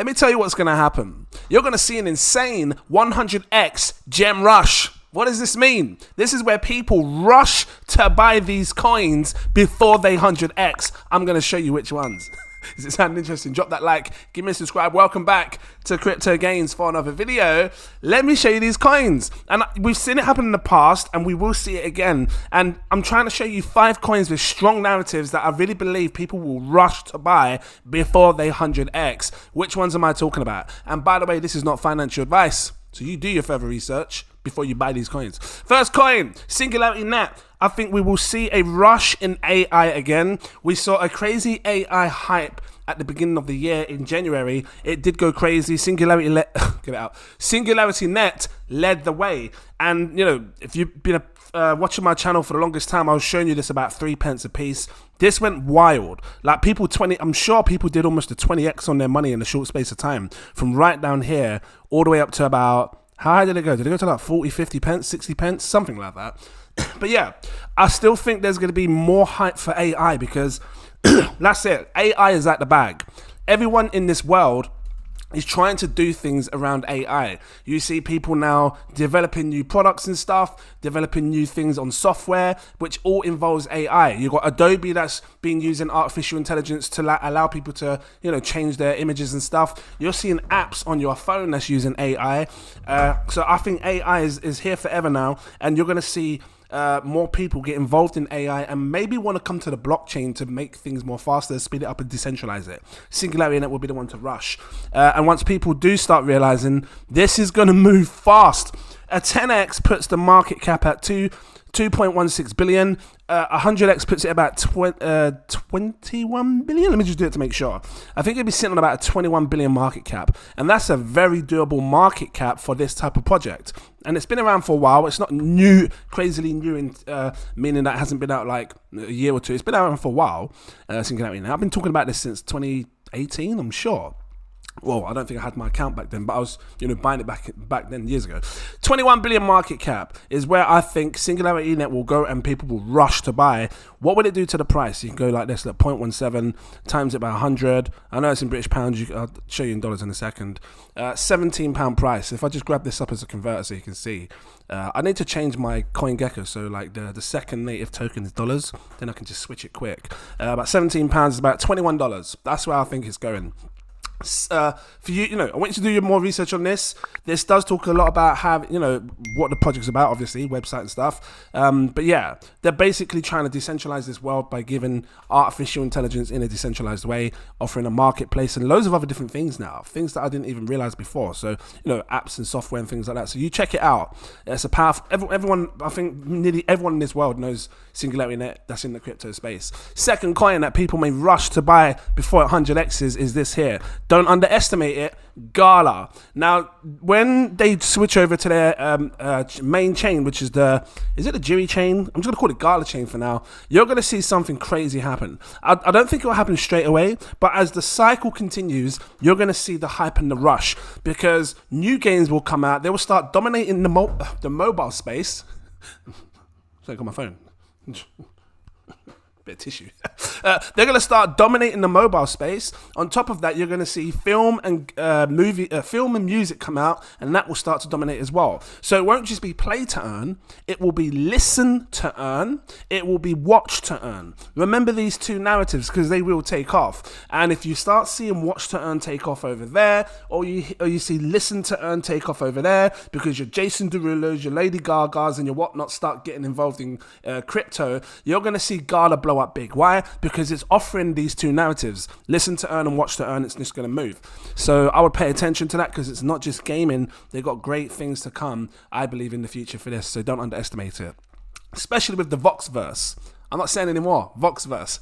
let me tell you what's going to happen. You're going to see an insane 100x gem rush. What does this mean? This is where people rush to buy these coins before they 100x. I'm going to show you which ones. Does it sound interesting? Drop that like, give me a subscribe. Welcome back to cryptogains for another video. Let me show you these coins. And we've seen it happen in the past and we will see it again. And I'm trying to show you 5 coins with strong narratives that I really believe people will rush to buy before they 100x. Which ones am I talking about? And by the way, this is not financial advice. So you do your further research before you buy these coins. First coin, Singularity Net. I think we will see a rush in AI again. We saw a crazy AI hype at the beginning of the year in January. It did go crazy. Singularity Net led the way. And you know, if you've been watching my channel for the longest time, I was showing you this about 3 pence a piece. This went wild. Like I'm sure people did almost a 20x on their money in a short space of time. From right down here all the way up to about, how high did it go? Did it go to like 40, 50 pence, 60 pence? Something like that. But yeah, I still think there's going to be more hype for AI because that's it. AI is at the bag. Everyone in this world is trying to do things around AI. You see people now developing new products and stuff, developing new things on software, which all involves AI. You've got Adobe that's been using artificial intelligence to allow people to, you know, change their images and stuff. You're seeing apps on your phone that's using AI. So I think AI is here forever now, and you're going to see more people get involved in AI and maybe want to come to the blockchain to make things more faster, speed it up and decentralize it. Singularity Net will be the one to rush. And once people do start realizing this is going to move fast, a 10x puts the market cap at 2.16 billion. 100x puts it about 21 billion. Let me just do it to make sure. I think it'd be sitting on about a 21 billion market cap, and that's a very doable market cap for this type of project. And it's been around for a while. It's not new, crazily new, in meaning that it hasn't been out like a year or two. It's been around for a while. Singularity. I've been talking about this since 2018, I'm sure. Well, I don't think I had my account back then, but I was, you know, buying it back then years ago. 21 billion market cap is where I think Singularity Net will go and people will rush to buy. What would it do to the price? You can go like this, like 0.17 times it by 100. I know it's in British pounds. I'll show you in dollars in a second. £17 price. If I just grab this up as a converter so you can see. I need to change my CoinGecko, so like the second native token is dollars. Then I can just switch it quick. About £17 is about $21. That's where I think it's going. For you, you know, I want you to do your more research on this. This does talk a lot about how, you know, what the project's about, obviously, website and stuff. But yeah, they're basically trying to decentralize this world by giving artificial intelligence in a decentralized way, offering a marketplace and loads of other different things now, things that I didn't even realize before. So, you know, apps and software and things like that. So you check it out. It's a powerful, everyone, I think nearly everyone in this world knows Singularity Net that's in the crypto space. Second coin that people may rush to buy before 100x's is this here. Don't underestimate it, Gala. Now, when they switch over to their main chain, which is is it the Jury chain? I'm just going to call it Gala chain for now. You're going to see something crazy happen. I don't think it will happen straight away, but as the cycle continues, you're going to see the hype and the rush because new games will come out. They will start dominating the mobile space. So I got my phone. Bit of tissue. They're going to start dominating the mobile space. On top of that, you're going to see film and music come out, and that will start to dominate as well. So it won't just be play to earn, it will be listen to earn, it will be watch to earn. Remember these two narratives because they will take off. And if you start seeing watch to earn take off over there, or you see listen to earn take off over there, because your Jason Derulos, your Lady Gagas, and your whatnot start getting involved in crypto, you're going to see Gala blow up big. Why? Because it's offering these two narratives, listen to earn and watch to earn. It's just going to move. So I would pay attention to that because it's not just gaming. They've got great things to come, I believe, in the future for this. So don't underestimate it, especially with the Voxverse. I'm not saying anymore, Voxverse.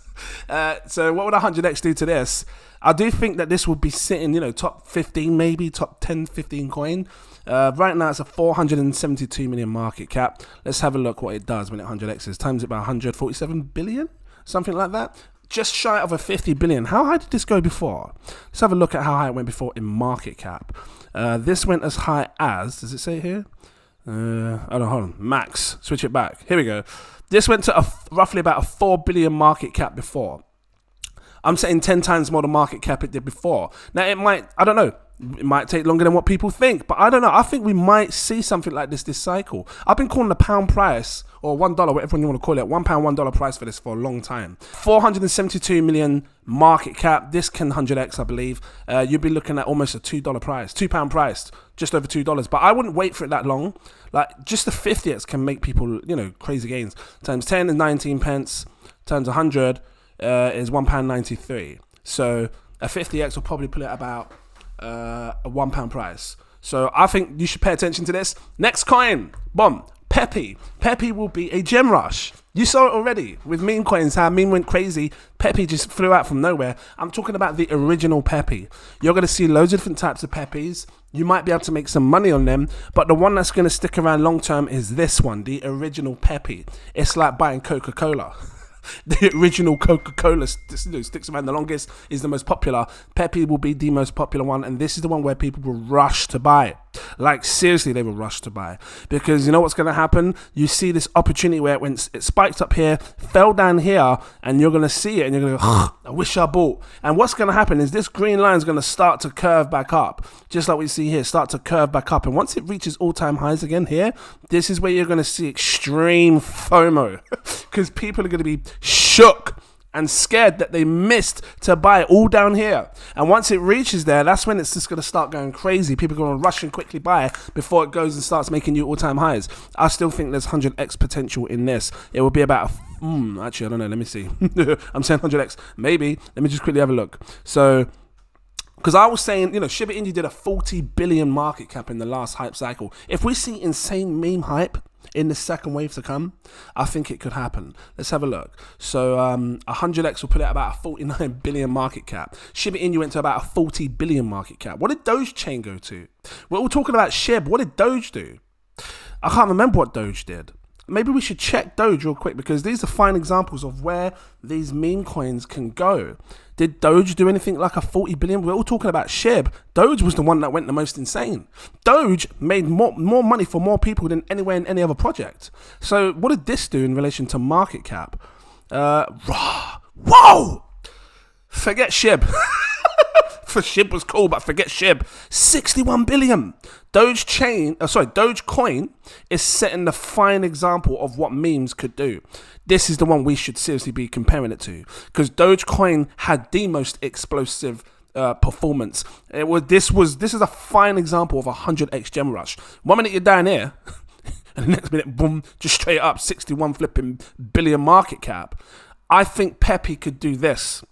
So what would 100x do to this? I do think that this would be sitting, you know, top 15, maybe top 10, 15 coin. Right now it's a 472 million market cap. Let's have a look what it does when it 100x's. Times it by 147 billion, something like that. Just shy of a 50 billion. How high did this go before? Let's have a look at how high it went before in market cap. This went as high as, does it say here? Hold on, max, switch it back. Here we go. This went to roughly about a 4 billion market cap before. I'm saying 10 times more the market cap it did before. Now it might, I don't know, it might take longer than what people think, but I don't know. I think we might see something like this cycle. I've been calling the pound price, or $1, whatever you want to call it, £1, $1 price for this for a long time. 472 million market cap. This can 100x, I believe. You'd be looking at almost a $2 price, £2 price, just over $2. But I wouldn't wait for it that long. Like just the 50x can make people, you know, crazy gains. Times 10 is 19 pence. Times 100 is £1.93. So a 50x will probably put it about a £1 price. So I think you should pay attention to this. Next coin, boom, Pepe. Pepe will be a gem rush. You saw it already with meme coins, how meme went crazy. Pepe just flew out from nowhere. I'm talking about the original Pepe. You're going to see loads of different types of Pepes. You might be able to make some money on them, but the one that's going to stick around long term is this one, the original Pepe. It's like buying Coca-Cola. The original Coca-Cola sticks around the longest, is the most popular. Pepe will be the most popular one, and this is the one where people will rush to buy. Like seriously, they will rush to buy, because you know what's going to happen? You see this opportunity where it spiked up here, fell down here, and you're going to see it, and you're going to go, I wish I bought. And what's going to happen is this green line is going to start to curve back up, just like we see here, start to curve back up. And once it reaches all-time highs again here, this is where you're going to see extreme FOMO, because people are going to be shook and scared that they missed to buy it all down here. And once it reaches there, that's when it's just going to start going crazy. People are going to rush and quickly buy before it goes and starts making new all-time highs. I still think there's 100x potential in this. It will be about actually, I don't know, let me see. I'm saying 100x, maybe. Let me just quickly have a look. So, because I was saying, you know, Shiba Inu did a 40 billion market cap in the last hype cycle. If we see insane meme hype in the second wave to come, I think it could happen. Let's have a look. So 100x will put it at about a 49 billion market cap. Shiba Inu went to about a 40 billion market cap. What did Doge Chain go to? We're all talking about SHIB. What did Doge do? I can't remember what Doge did. Maybe we should check Doge real quick, because these are fine examples of where these meme coins can go. Did Doge do anything like a 40 billion? We're all talking about SHIB. Doge was the one that went the most insane. Doge made more money for more people than anywhere in any other project. So what did this do in relation to market cap? Whoa! Forget SHIB. For SHIB was cool, but forget SHIB. 61 billion. Dogecoin is setting the fine example of what memes could do. This is the one we should seriously be comparing it to, because Dogecoin had the most explosive performance. This is a fine example of a 100x gem rush. 1 minute you're down here, and the next minute, boom, just straight up 61 flipping billion market cap. I think Pepe could do this.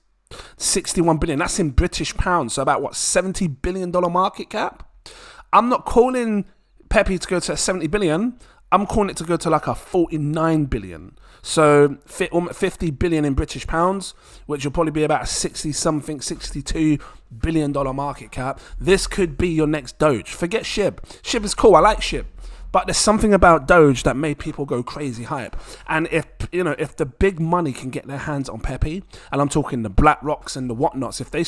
61 billion, that's in British pounds, so about what, $70 billion market cap? I'm not calling Pepe to go to 70 billion, I'm calling it to go to like a 49 billion. So 50 billion in British pounds, which will probably be about 62 billion dollar market cap. This could be your next Doge. Forget SHIB. SHIB is cool, I like SHIB. But there's something about Doge that made people go crazy hype. And if the big money can get their hands on Pepe, and I'm talking the BlackRocks and the whatnots, if we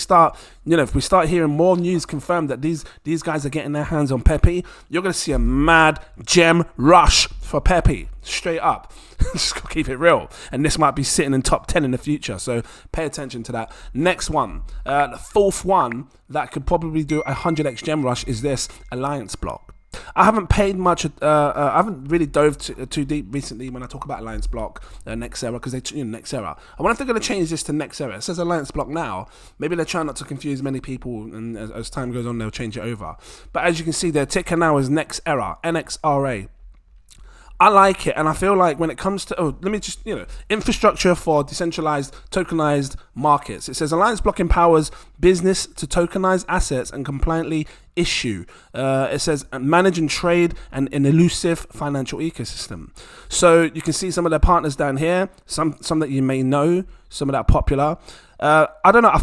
start hearing more news confirmed that these guys are getting their hands on Pepe, you're going to see a mad gem rush for Pepe, straight up. Just gotta keep it real. And this might be sitting in top 10 in the future, so pay attention to that. Next one, the fourth one that could probably do a 100x gem rush is this Alliance Block. I haven't paid much. I haven't really dove too deep recently when I talk about Alliance Block, Nexera, because Nexera. I wonder if they're going to change this to Nexera. It says Alliance Block now. Maybe they're trying not to confuse many people, and as time goes on, they'll change it over. But as you can see, their ticker now is Nexera, NXRA. I like it, and I feel like when it comes to, infrastructure for decentralized, tokenized markets. It says Alliance Block empowers business to tokenize assets and compliantly issue. It says manage and trade an elusive financial ecosystem. So you can see some of their partners down here, some that you may know, some of that are popular. I don't know. I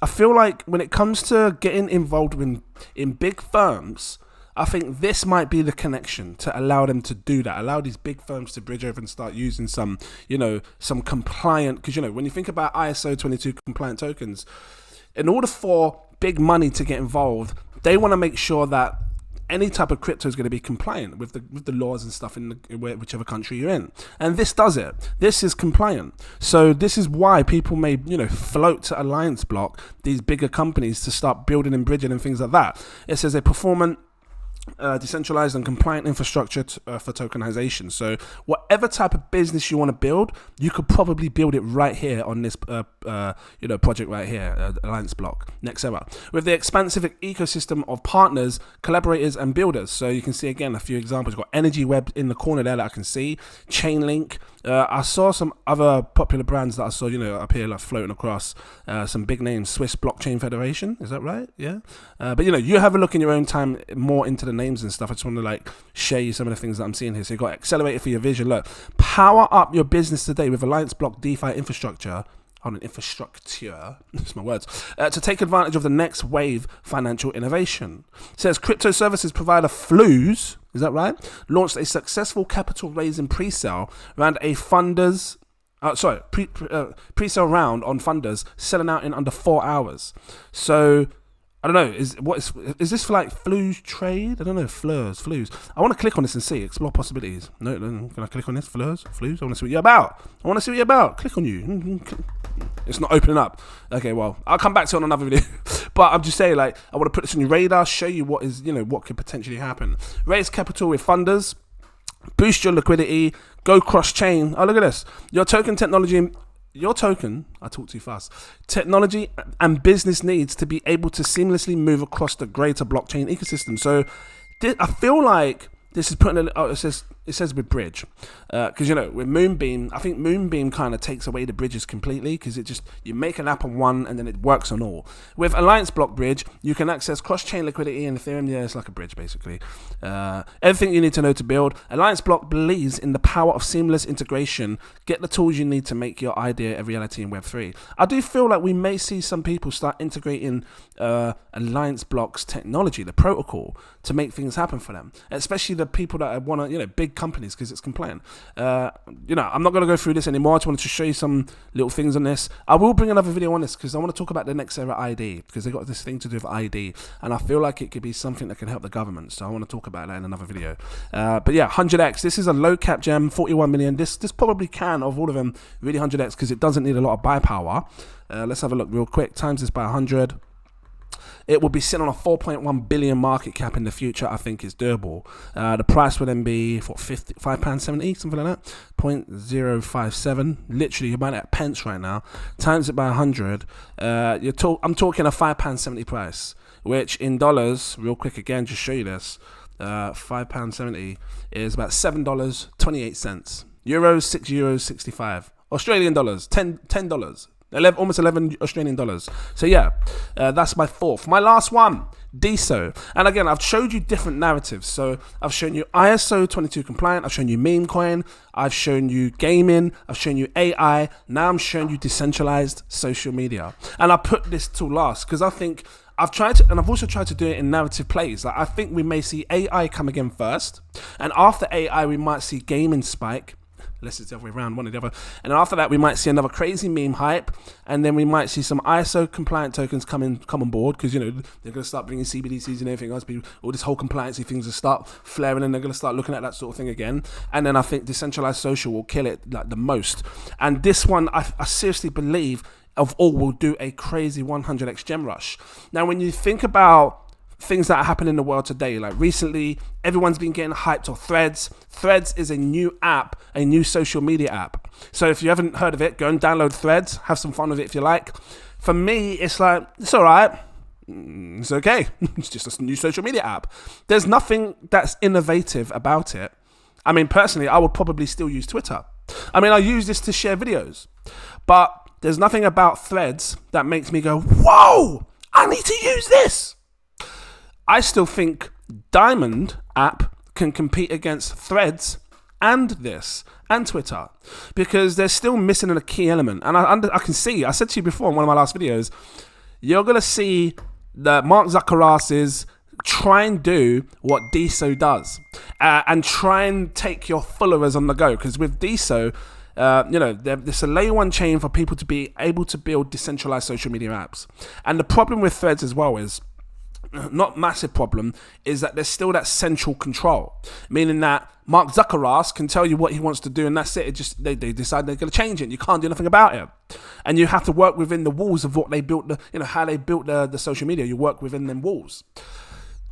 feel like when it comes to getting involved in big firms, I think this might be the connection to allow them to do that, allow these big firms to bridge over and start using some compliant, because, when you think about ISO 22 compliant tokens, in order for big money to get involved, they want to make sure that any type of crypto is going to be compliant with the laws and stuff in whichever country you're in. And this does it. This is compliant. So this is why people may, float to Alliance Block, these bigger companies, to start building and bridging and things like that. It says a performant, decentralized and compliant infrastructure for tokenization. So whatever type of business you want to build, you could probably build it right here on this project right here, Alliance Block, Next Era, with the expansive ecosystem of partners, collaborators and builders. So you can see again a few examples. You've got Energy Web in the corner there that I can see, Chainlink. I saw some other popular brands that I saw, up here, like floating across, some big names. Swiss Blockchain Federation, is that right? Yeah. But you have a look in your own time more into the names and stuff. I just want to share you some of the things that I'm seeing here. So you've got Accelerator for your vision. Look, power up your business today with Alliance Block DeFi infrastructure. That's my words. To take advantage of the next wave financial innovation. It says crypto services provider Flues, is that right? Launched a successful capital raising pre-sale around a funders. Pre-sale round on funders, selling out in under 4 hours. So I don't know. Is this for Flues trade? I don't know. Flues. I want to click on this and see. Explore possibilities. No. Can I click on this? Flues. I want to see what you're about. Click on you. It's not opening up. Okay, well, I'll come back to it on another video. But I'm just saying, I want to put this on your radar, show you what is, what could potentially happen. Raise capital with funders, boost your liquidity, go cross-chain. Oh, look at this. Your token, I talk too fast. Technology and business needs to be able to seamlessly move across the greater blockchain ecosystem. So I feel like this is putting it says with bridge, because with Moonbeam, I think Moonbeam kind of takes away the bridges completely, because you make an app on one and then it works on all. With Alliance Block Bridge, you can access cross-chain liquidity in Ethereum. Yeah, it's like a bridge basically. Everything you need to know to build. Alliance Block believes in the power of seamless integration. Get the tools you need to make your idea a reality in Web3. I do feel like we may see some people start integrating Alliance Block's technology, the protocol, to make things happen for them, especially the people that want to, big companies, because it's compliant. I'm not going to go through this anymore. I just wanted to show you some little things on this. I will bring another video on this because I want to talk about the Next Era ID, because they got this thing to do with ID, and I feel like it could be something that can help the government. So I want to talk about that in another video. But yeah, 100x. This is a low cap gem, 41 million. This probably can, of all of them, really 100x, because it doesn't need a lot of buy power. Let's have a look real quick. Times this by 100. It will be sitting on a 4.1 billion market cap in the future. I think is doable. The price would then be for £5.70, something like that. 0.057. Literally, you're buying it at pence right now. Times it by 100. I'm talking a £5.70 price, which in dollars, real quick again, just show you this. £5.70 is about $7.28. Euros, €6.65. Australian dollars, $10. Almost 11 Australian dollars. So yeah, that's my fourth. My last one, Deso. And again, I've showed you different narratives. So I've shown you ISO 22 compliant. I've shown you meme coin. I've shown you gaming. I've shown you AI. Now I'm showing you decentralized social media. And I put this to last because I think I've tried to, and I've also tried to do it in narrative plays. Like I think we may see AI come again first, and after AI we might see gaming spike. Unless it's the other way around, one or the other. And after that, we might see another crazy meme hype. And then we might see some ISO compliant tokens come on board. Because, they're going to start bringing CBDCs and everything else. All this whole compliancy things will start flaring. And they're going to start looking at that sort of thing again. And then I think decentralized social will kill it like the most. And this one, I seriously believe, of all, will do a crazy 100x gem rush. Now, when you think about things that are happening in the world today, like recently everyone's been getting hyped on Threads is a new app, a new social media app. So if you haven't heard of it, go and download Threads, have some fun with it if you like. For me, it's like, it's all right, it's okay. It's just a new social media app. There's nothing that's innovative about it. I mean, personally, I would probably still use Twitter. I mean, I use this to share videos, but there's nothing about Threads that makes me go, whoa, I need to use this. I still think Diamond app can compete against Threads and this and Twitter, because they're still missing a key element. And I can see, I said to you before in one of my last videos, you're going to see that Mark Zuckerberg try and do what Deso does, and try and take your followers on the go. Because with Deso, there's a layer one chain for people to be able to build decentralized social media apps. And the problem with Threads as well is, not massive problem, is that there's still that central control, meaning that Mark Zuckerberg can tell you what he wants to do, and that's it. They decide they're going to change it, and you can't do nothing about it. And you have to work within the walls of what they built, how they built the social media. You work within them walls.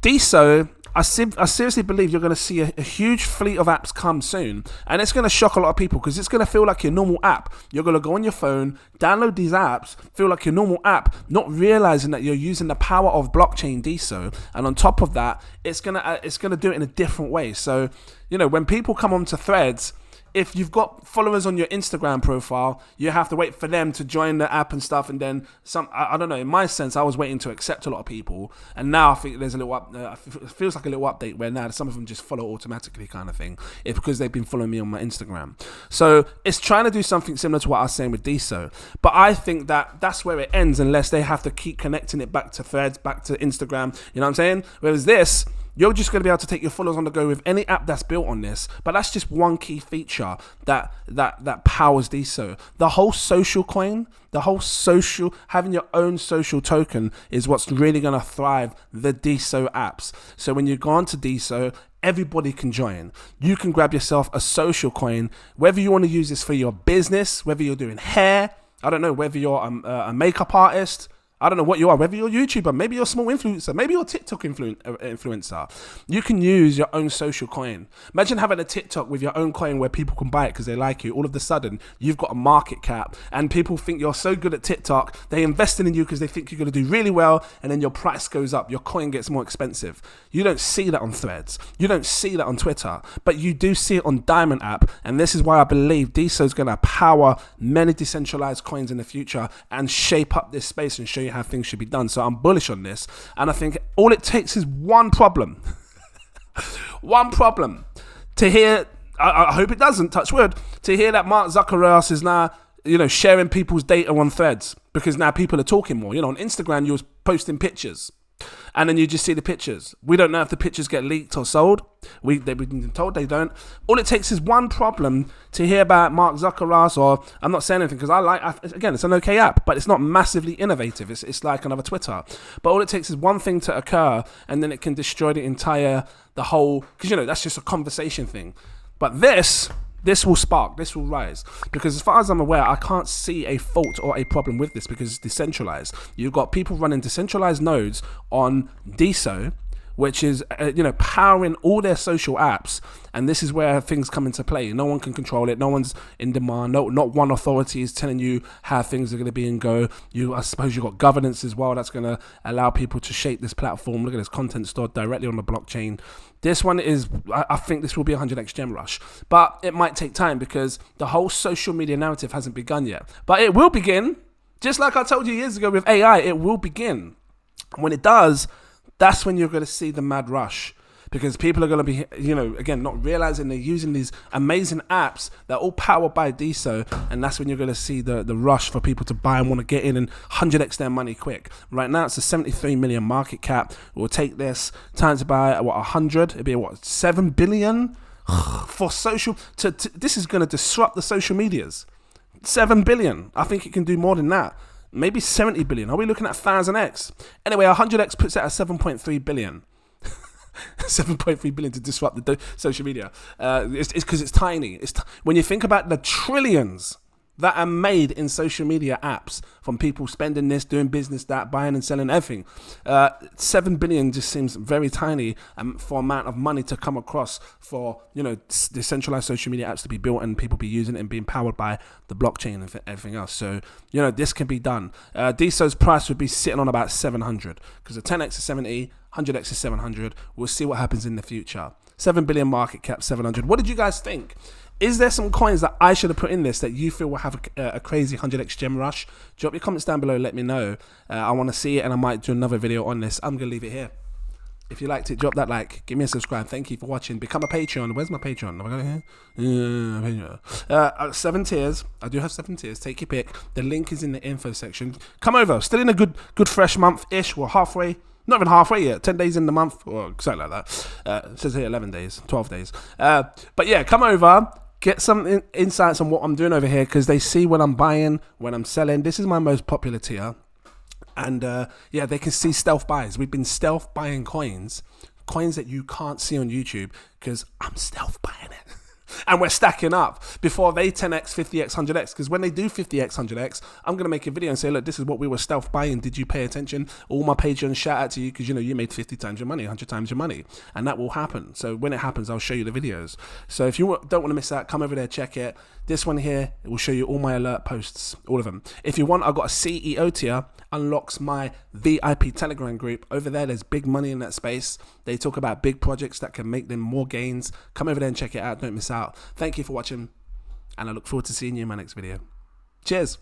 Deso, I seriously believe you're going to see a huge fleet of apps come soon, and it's going to shock a lot of people because it's going to feel like your normal app. You're going to go on your phone, download these apps, feel like your normal app, not realizing that you're using the power of blockchain Deso, and on top of that, it's going to do it in a different way. So, when people come onto Threads, if you've got followers on your Instagram profile, you have to wait for them to join the app and stuff, and then I don't know. In my sense, I was waiting to accept a lot of people, and now I think there's a little it feels like a little update where now some of them just follow automatically, kind of thing. It's because they've been following me on my Instagram. So it's trying to do something similar to what I was saying with Deso, but I think that that's where it ends unless they have to keep connecting it back to Threads, back to Instagram. You know what I'm saying? Whereas this, you're just going to be able to take your followers on the go with any app that's built on this. But that's just one key feature that powers Deso. The whole social coin, having your own social token is what's really going to thrive the Deso apps. So when you go onto Deso, everybody can join. You can grab yourself a social coin, whether you want to use this for your business, whether you're doing hair, I don't know, whether you're a makeup artist, I don't know what you are, whether you're a YouTuber, maybe you're a small influencer, maybe you're a TikTok influencer. You can use your own social coin. Imagine having a TikTok with your own coin where people can buy it because they like you. All of a sudden, you've got a market cap and people think you're so good at TikTok, they invested in you because they think you're going to do really well, and then your price goes up, your coin gets more expensive. You don't see that on Threads. You don't see that on Twitter, but you do see it on Diamond app, and this is why I believe Deso is going to power many decentralized coins in the future and shape up this space and show you how things should be done. So I'm bullish on this, and I think all it takes is one problem to hear, I hope it doesn't, touch wood, to hear that Mark Zuckerberg is now sharing people's data on Threads, because now people are talking more. On Instagram you was posting pictures and then you just see the pictures. We don't know if the pictures get leaked or sold. They've been told they don't. All it takes is one problem to hear about Mark Zuckerberg, or I'm not saying anything because again, it's an okay app, but it's not massively innovative. It's like another Twitter. But all it takes is one thing to occur, and then it can destroy the whole, because that's just a conversation thing. But this will spark, this will rise, because as far as I'm aware, I can't see a fault or a problem with this because it's decentralized. You've got people running decentralized nodes on Deso, which is powering all their social apps, and this is where things come into play. No one can control it. No one's in demand. Not one authority is telling you how things are going to be and go. I suppose you've got governance as well that's going to allow people to shape this platform. Look at this content stored directly on the blockchain. This one is, I think this will be a 100x gem rush, but it might take time because the whole social media narrative hasn't begun yet. But it will begin, just like I told you years ago with AI. It will begin. When it does, that's when you're going to see the mad rush, because people are going to be, again, not realizing they're using these amazing apps that are all powered by Deso, and that's when you're going to see the rush for people to buy and want to get in and 100x their money quick. Right now, it's a 73 million market cap. We'll take this times by 100. It'd be 7 billion for social. This is going to disrupt the social medias. 7 billion. I think it can do more than that. Maybe 70 billion. Are we looking at 1000x? Anyway, 100x puts it at 7.3 billion. 7.3 billion to disrupt the social media. It's because it's tiny. When you think about the trillions that are made in social media apps from people spending this, doing business, that, buying and selling everything, 7 billion just seems very tiny for amount of money to come across for decentralized social media apps to be built and people be using it and being powered by the blockchain and everything else. So this can be done. Deso's price would be sitting on about 700 because the 10x is 70, 100x is 700. We'll see what happens in the future. 7 billion market cap, 700. What did you guys think? Is there some coins that I should have put in this that you feel will have a crazy 100x gem rush? Drop your comments down below, let me know. I want to see it, and I might do another video on this. I'm going to leave it here. If you liked it, drop that like. Give me a subscribe. Thank you for watching. Become a Patreon. Where's my Patreon? Have I got it here? 7 tiers. I do have 7 tiers. Take your pick. The link is in the info section. Come over. Still in a good fresh month-ish. We're halfway. Not even halfway yet. 10 days in the month. Or something like that. It says here 11 days. 12 days. But yeah, come over. Get some insights on what I'm doing over here, because they see when I'm buying, when I'm selling. This is my most popular tier. And yeah, they can see stealth buys. We've been stealth buying coins that you can't see on YouTube because I'm stealth buying it. And we're stacking up before they 10x, 50x, 100x. Because when they do 50x, 100x, I'm going to make a video and say, look, this is what we were stealth buying. Did you pay attention? All my Patreons shout out to you because, you know, you made 50 times your money, 100 times your money. And that will happen. So when it happens, I'll show you the videos. So if you don't want to miss out, come over there, check it. This one here, it will show you all my alert posts, all of them. If you want, I've got a CEO tier, unlocks my VIP Telegram group. Over there, there's big money in that space. They talk about big projects that can make them more gains. Come over there and check it out. Don't miss out. Thank you for watching, and I look forward to seeing you in my next video. Cheers.